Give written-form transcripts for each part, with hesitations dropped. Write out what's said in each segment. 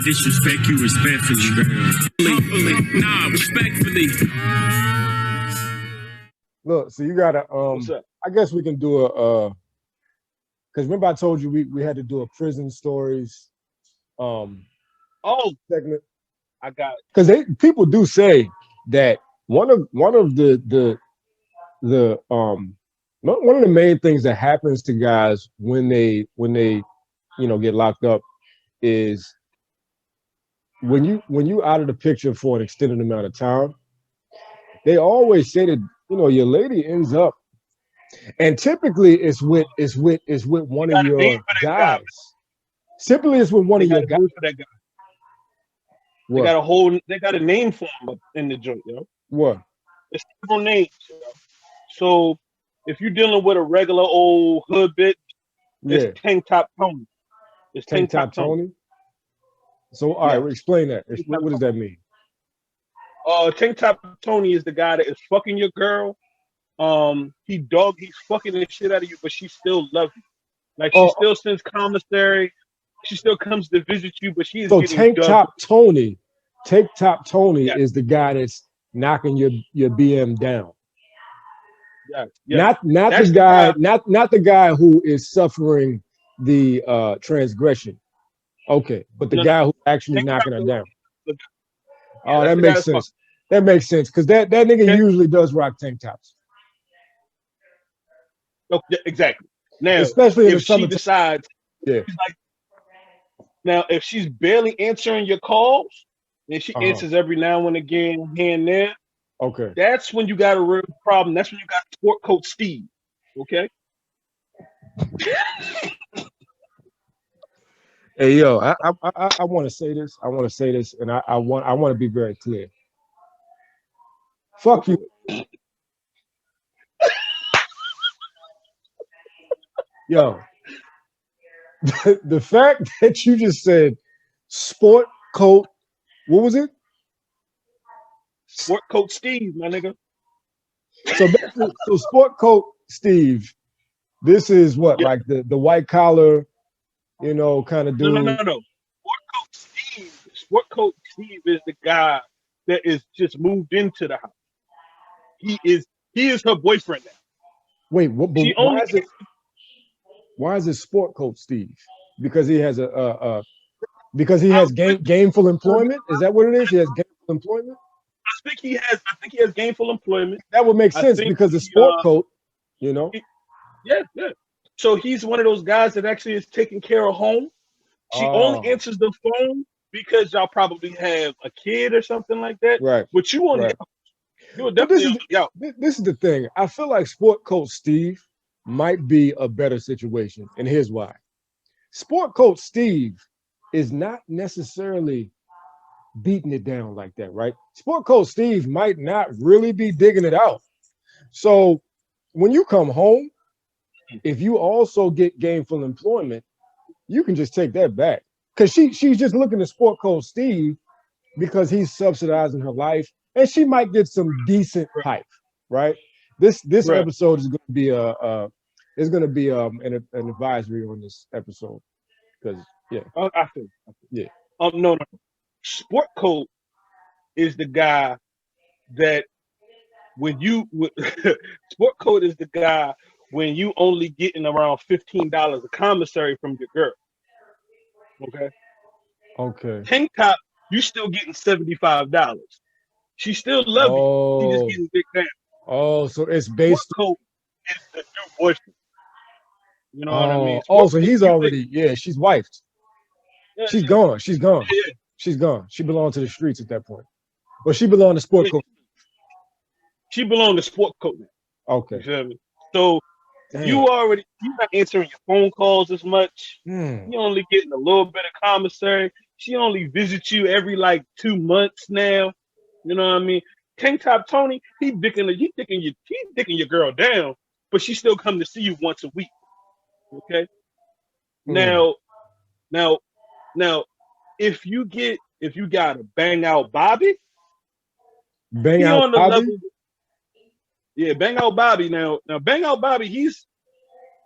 disrespect you respectfully, girl. Humbly, nah, respectfully. Look, so you gotta What's up? I guess we can do a because remember I told you we had to do a prison stories um Oh, segment. I got it. Because they people do say that one of the one of the main things that happens to guys when they get locked up is when you out of the picture for an extended amount of time, they always say that your lady ends up, and typically it's with They one of got a name your for that guy. guys. Typically it's with one They of got your a guys. name for that guy. They What? got a whole. They got a name for him up in the joint, What? It's several names, So if you're dealing with a regular old hood bitch, it's Yeah. Tank Top Tony. It's Tank Tank Top top Tony. Tony. So all Yes. right, explain that. Tank What Top does that mean? Tank Top Tony is the guy that is fucking your girl. He's fucking the shit out of you, but she still loves you. Like she Oh, still sends commissary. She still comes to visit you, but she is so getting dubbed. Tank Top Tony Yes, is the guy that's knocking your BM down. yes, yes. Not the That's the guy, guy. not the guy who is suffering the transgression. Okay, but the No, no. guy who's actually Tank Top knocking her Tony. down. Yeah, Oh, that's that the guy makes that's fucking. sense. That makes sense because that nigga Okay. usually does rock tank tops, Oh, yeah, exactly. Now, especially in the if she summertime. decides, Yeah. she's like, now if she's barely answering your calls, and she Uh huh. answers every now and again, here and there, Okay. that's when you got a real problem. That's when you got sport coat Steve. Okay. Hey yo, I want to say this. I want to say this, and I want to be very clear. Go Fuck you, for it. yo. The fact that you just said sport coat, what was it? Sport coat Steve, my nigga. So basically, so sport coat Steve. This is what Yep. like the white collar, kind of No, no, no, dude. no. Sport coat Steve. Sport coat Steve is the guy that is just moved into the house. He is he is her boyfriend now. Wait, what? But She only why is it sport coat Steve? Because he has because he I has think gainful employment. Is that what it is? He has gainful employment. I think he has gainful employment. That would make I sense think because the he sport coat, you know. he, yeah, yeah. So he's one of those guys that actually is taking care of home. She only Oh, answers the phone because y'all probably have a kid or something like that. right, But you on right. you are But this definitely is on yo. this is the thing. I feel like sport coat Steve might be a better situation, and here's why. Sport coat Steve is not necessarily beating it down like that, right? Sport coat Steve might not really be digging it out. So when you come home, if you also get gainful employment, you can just take that back. Because she's just looking at sport coat Steve because he's subsidizing her life, and she might get some decent Right, pipe, right? This right. episode is going to be an advisory on this episode because yeah, I feel. yeah. No, no. Sport coat is the guy that when you sport coat is the guy when you only getting around $15 a commissary from your girl. Okay. Okay. Tank top, you still getting $75. She still love you. She just Oh, getting big down. so it's Sport based. coat is the new boyfriend. You know what I mean? Oh, Sport so coat, he's you think, already she's wifed. yeah, She's gone. She's gone. yeah, She's gone. She belonged to the streets at that point. Well, she belonged to sport yeah. coat. She belonged to sport coat now. You Okay. feel me? So Damn. you're not answering your phone calls as much. Hmm. You only getting a little bit of commissary. She only visits you every like 2 months now. You know what I mean? Tank Top Tony, he's dicking your girl down, but she still come to see you once a week. Okay. Hmm. Now, now, now, if you got a bang out Bobby, Bang he out on the Bobby. level. Yeah, bang out Bobby. Now bang out Bobby. He's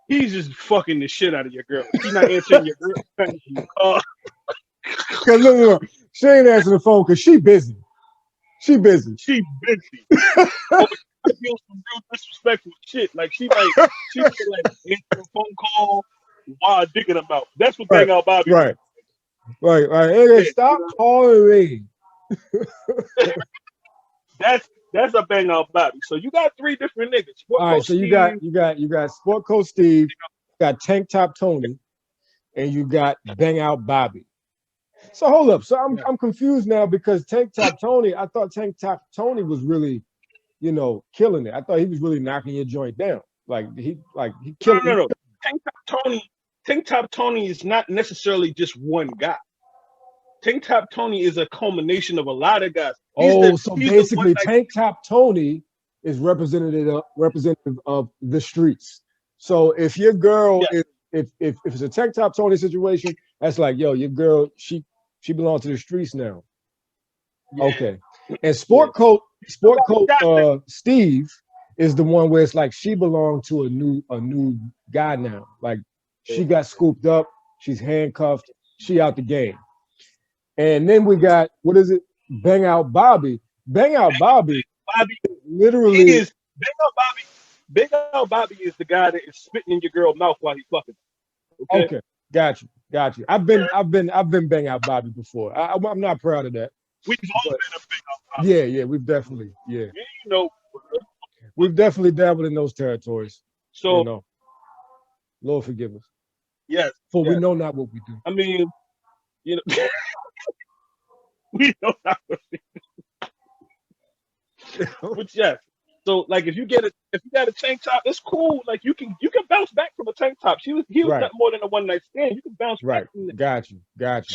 just fucking the shit out of your girl. She's not answering your girl. Cause look, she ain't answering the phone because she busy. She busy. She busy. Oh, I feel some real disrespectful shit. Like she feel like answer a phone call while digging them out. That's what Right, Bang Out Bobby. right, right. Hey, Yeah, stop calling me. that's a Bang Out Bobby. So you got 3 different niggas. Sport All right, Coach so Steve, you got Sport Coach Steve, you got Tank Top Tony, and you got Bang Out Bobby. So hold up. So I'm confused now because Tank Top Tony, I thought Tank Top Tony was really, killing it. I thought he was really knocking your joint down. He killing no. Tank Top Tony is not necessarily just one guy. Tank Top Tony is a culmination of a lot of guys. So He's the one basically that, Tank Top Tony is representative of the streets. So if your girl yeah, if it's a Tank Top Tony situation, that's like, yo, your girl, she belongs to the streets now. yeah, Okay. And Sport Coach Steve is the one where it's like she belonged to a new guy now. Like she got scooped up, she's handcuffed, she out the game. And then we got, what is it? Bang Out Bobby. Bang Out Bobby Bobby literally is Bang Out Bobby. Bang Out Bobby is the guy that is spitting in your girl's mouth while he's fucking. Okay, got you. I've been Bang Out Bobby before. I'm not proud of that. We've all But been a Bang Out Bobby. yeah, we've definitely, You know. we've definitely dabbled in those territories. So Lord forgive us. yes, For we yes. know not what we do. I mean, we know not what we do. But yes. So like if you got a tank top, it's cool. Like you can bounce back from a tank top. He was Right. nothing more than a one night stand. You can bounce Right. back from that. Got you.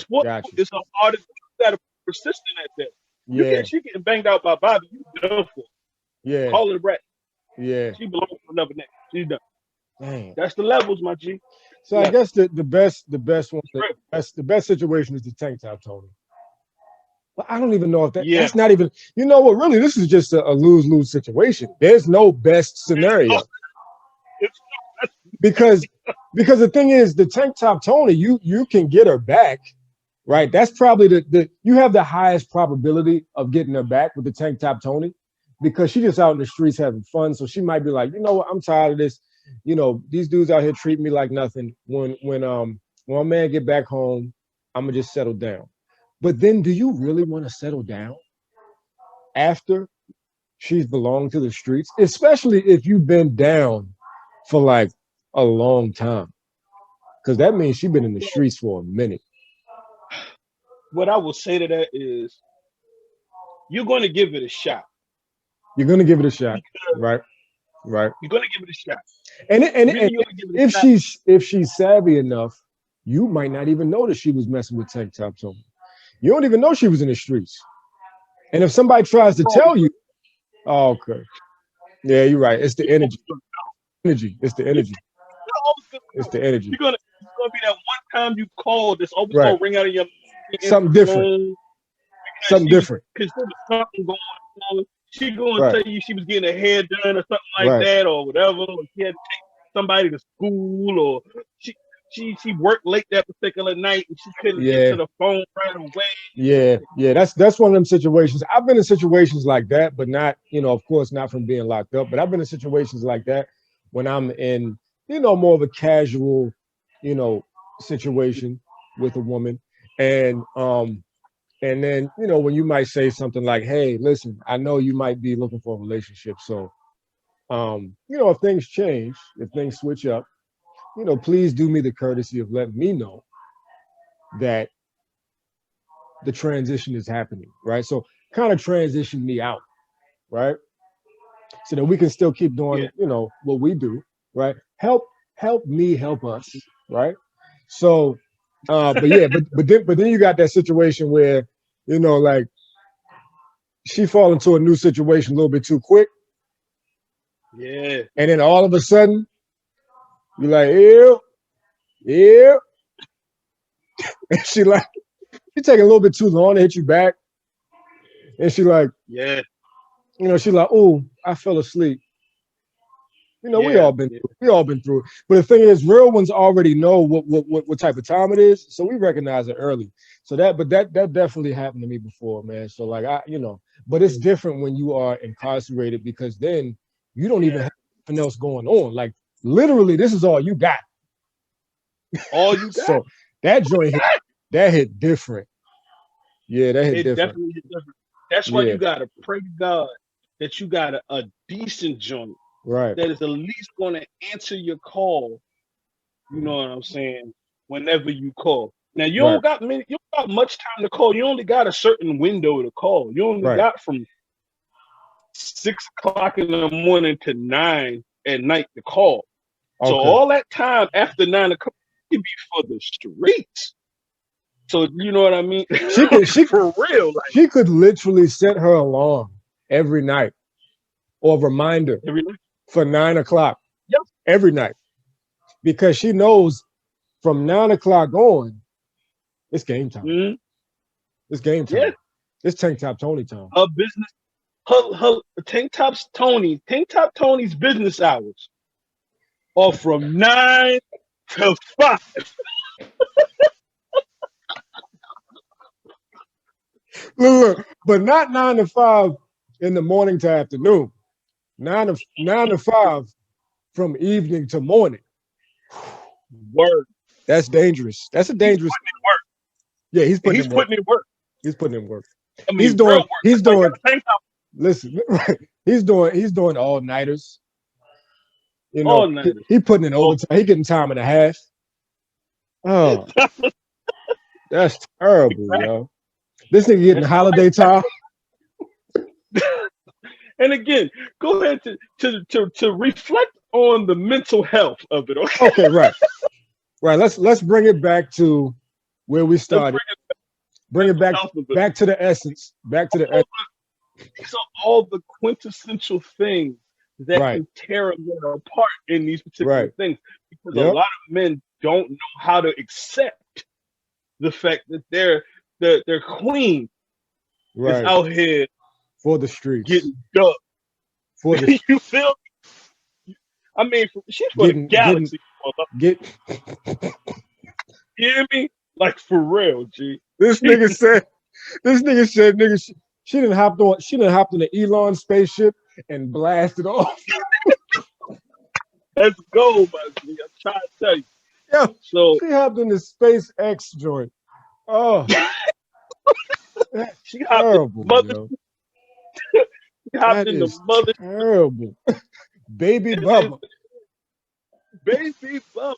Sport is an artist that are persistent at that. Yeah. She getting banged out by Bobby. You done for. Yeah. Call it a brat. Yeah. She belongs to another nigga. She's done. Dang. That's the levels, my G. So I guess the best one, the best situation is the Tank Top Tony. But I don't even know if that's not even, you know what, really, this is just a lose-lose situation. There's no best scenario. Because the thing is, the Tank Top Tony, you can get her back, right? That's probably you have the highest probability of getting her back with the Tank Top Tony because she's just out in the streets having fun. So she might be like, you know what, I'm tired of this. These dudes out here treat me like nothing. When my man get back home, I'm gonna just settle down. But then do you really want to settle down after she's belonged to the streets? Especially if you've been down for like a long time. Because that means she's been in the streets for a minute. What I will say to that is you're going to give it a shot. You're going to give it a shot, right? Right. You're going to give it a shot. And if she's savvy enough, you might not even notice she was messing with Tank Top Tony. You don't even know she was in the streets. And if somebody tries to tell you, oh, okay. Yeah, you're right. It's the energy. It's the energy. It's the energy. It's gonna be that one time you call that's always gonna ring out of your something different. Something different. Because there was something going on. She gonna tell you she was getting her hair done or something like that or whatever. Or she had to take somebody to school or she worked late that particular night and she couldn't get to the phone right away. Yeah. That's one of them situations. I've been in situations like that, but not, of course, not from being locked up. But I've been in situations like that when I'm in, more of a casual, situation with a woman. And then, when you might say something like, hey, listen, I know you might be looking for a relationship. So, if things change, if things switch up, please do me the courtesy of letting me know that the transition is happening, right? So kind of transition me out, right? So that we can still keep doing, what we do, right? Help me, help us, right? So, but then you got that situation where, like she fall into a new situation a little bit too quick. Yeah. And then all of a sudden, you're like, yeah. And she taking a little bit too long to hit you back. And she like, yeah. She like, oh, I fell asleep. You know, we all been through it. But the thing is, real ones already know what type of time it is, so we recognize it early. So that definitely happened to me before, man. So like but it's different when you are incarcerated because then you don't even have anything else going on. Like literally, this is all you got. All you got. So that joint that hit different. Yeah, that hit different. Definitely hit different. That's why you gotta pray to God that you got a decent joint. Right. That is at least going to answer your call. You know what I'm saying? Whenever you call. Now you don't got much time to call. You only got a certain window to call. You only got from 6 o'clock in the morning to 9 at night to call. Okay. So all that time after 9 o'clock can be for the streets. So you know what I mean? She for real. Like, she could literally set her alarm every night or reminder every night for 9 o'clock. Yep. Every night. Because she knows from 9 o'clock on, it's game time. Mm-hmm. It's game time. Yeah. It's Tank Top Tony time. Her business, her Tank Top Tony's business hours are from 9 to 5. Look, but not 9 to 5 in the morning to afternoon. 9 to 5 from evening to morning. Word. That's dangerous. That's a dangerous. Yeah, he's putting in work. He's putting in work. I mean, he's doing. Listen, he's doing all nighters. You know, all nighters. He putting in overtime. He getting time and a half. Oh, that's terrible, yo. This nigga getting holiday time. And again, go ahead to reflect on the mental health of it. Okay, okay, right. Let's bring it back to where we started. Bring it back to the essence. Back to the essence. So all the quintessential things that can tear a man apart in these particular things, because a lot of men don't know how to accept the fact that their queen is out here for the streets, getting ducked. For the you feel? I mean, she's for the galaxy. You hear me? Like for real, G. This nigga said, she didn't hop on the Elon spaceship and blasted off. Let's go, my G. I'm trying to tell you. Yeah. So she hopped in the SpaceX joint. Oh, she hopped in mother. She hopped in the mother. Terrible. Baby Bubba. Baby Bubba.